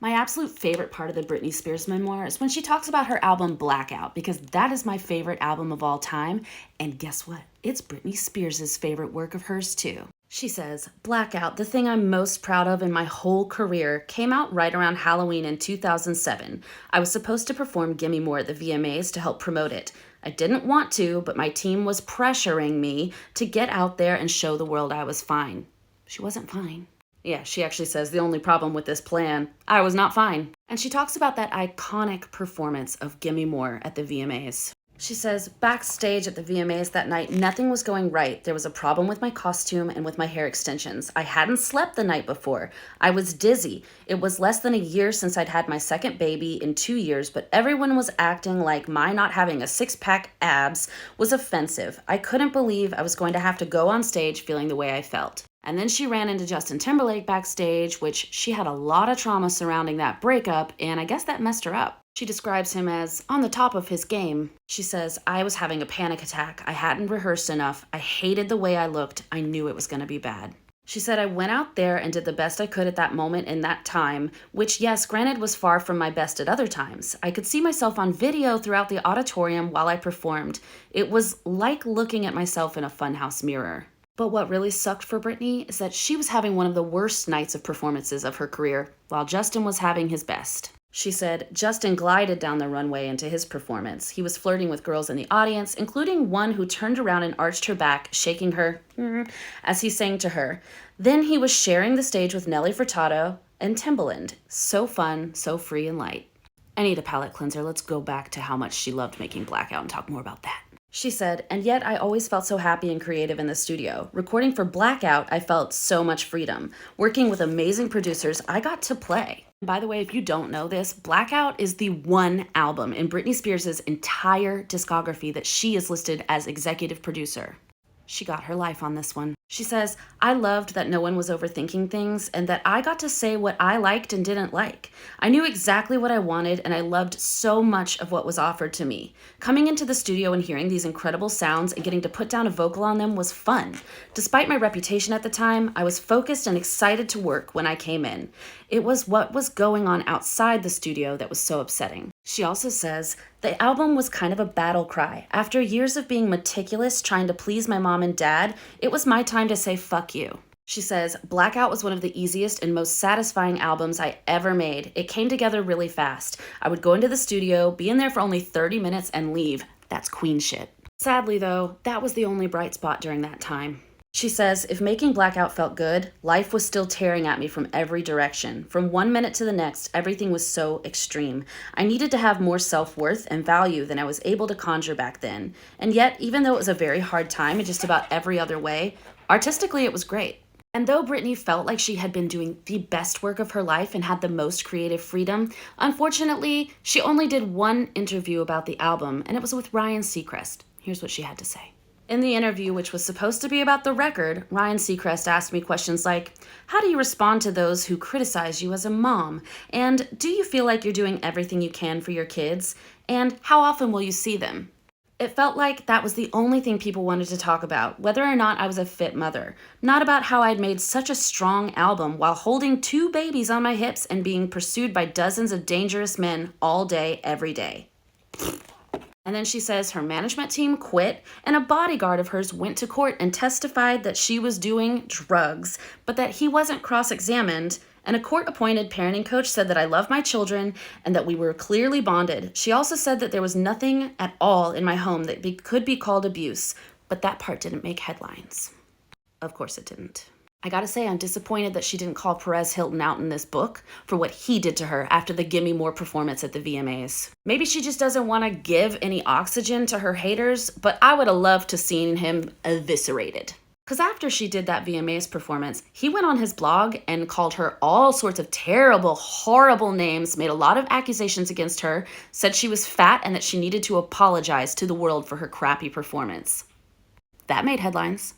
My absolute favorite part of the Britney Spears memoir is when she talks about her album Blackout, because that is my favorite album of all time. And guess what? It's Britney Spears' favorite work of hers too. She says, Blackout, the thing I'm most proud of in my whole career, came out right around Halloween in 2007. I was supposed to perform Gimme More at the VMAs to help promote it. I didn't want to, but my team was pressuring me to get out there and show the world I was fine. She wasn't fine. Yeah, she actually says the only problem with this plan, I was not fine. And she talks about that iconic performance of Gimme More at the VMAs. She says, backstage at the VMAs that night, nothing was going right. There was a problem with my costume and with my hair extensions. I hadn't slept the night before. I was dizzy. It was less than a year since I'd had my second baby in 2 years, but everyone was acting like my not having a six-pack abs was offensive. I couldn't believe I was going to have to go on stage feeling the way I felt. And then she ran into Justin Timberlake backstage, which she had a lot of trauma surrounding that breakup, and I guess that messed her up. She describes him as on the top of his game. She says, I was having a panic attack. I hadn't rehearsed enough. I hated the way I looked. I knew it was going to be bad. She said, I went out there and did the best I could at that moment in that time, which, yes, granted was far from my best at other times. I could see myself on video throughout the auditorium while I performed. It was like looking at myself in a funhouse mirror. But what really sucked for Britney is that she was having one of the worst nights of performances of her career, while Justin was having his best. She said, Justin glided down the runway into his performance. He was flirting with girls in the audience, including one who turned around and arched her back, shaking her as he sang to her. Then he was sharing the stage with Nelly Furtado and Timbaland. So fun, so free and light. I need a palate cleanser. Let's go back to how much she loved making Blackout and talk more about that. She said, and yet I always felt so happy and creative in the studio. Recording for Blackout, I felt so much freedom. Working with amazing producers, I got to play. By the way, if you don't know this, Blackout is the one album in Britney Spears' entire discography that she is listed as executive producer. She got her life on this one. She says, I loved that no one was overthinking things and that I got to say what I liked and didn't like. I knew exactly what I wanted and I loved so much of what was offered to me. Coming into the studio and hearing these incredible sounds and getting to put down a vocal on them was fun. Despite my reputation at the time, I was focused and excited to work when I came in. It was what was going on outside the studio that was so upsetting. She also says, the album was kind of a battle cry. After years of being meticulous trying to please my mom and dad, it was my time to say fuck you. She says, Blackout was one of the easiest and most satisfying albums I ever made. It came together really fast. I would go into the studio, be in there for only 30 minutes and leave. That's queen shit. Sadly though, that was the only bright spot during that time. She says, if making Blackout felt good, life was still tearing at me from every direction. From 1 minute to the next, everything was so extreme. I needed to have more self-worth and value than I was able to conjure back then. And yet, even though it was a very hard time in just about every other way, artistically it was great. And though Britney felt like she had been doing the best work of her life and had the most creative freedom, unfortunately, she only did one interview about the album, and it was with Ryan Seacrest. Here's what she had to say. In the interview, which was supposed to be about the record, Ryan Seacrest asked me questions like, how do you respond to those who criticize you as a mom? And do you feel like you're doing everything you can for your kids? And how often will you see them? It felt like that was the only thing people wanted to talk about, whether or not I was a fit mother. Not about how I'd made such a strong album while holding 2 babies on my hips and being pursued by dozens of dangerous men all day, every day. And then she says her management team quit and a bodyguard of hers went to court and testified that she was doing drugs, but that he wasn't cross-examined. And a court-appointed parenting coach said that I love my children and that we were clearly bonded. She also said that there was nothing at all in my home that could be called abuse, but that part didn't make headlines. Of course it didn't. I gotta say, I'm disappointed that she didn't call Perez Hilton out in this book for what he did to her after the Gimme More performance at the VMAs. Maybe she just doesn't want to give any oxygen to her haters, but I would have loved to seen him eviscerated. Because after she did that VMAs performance, he went on his blog and called her all sorts of terrible, horrible names, made a lot of accusations against her, said she was fat and that she needed to apologize to the world for her crappy performance. That made headlines.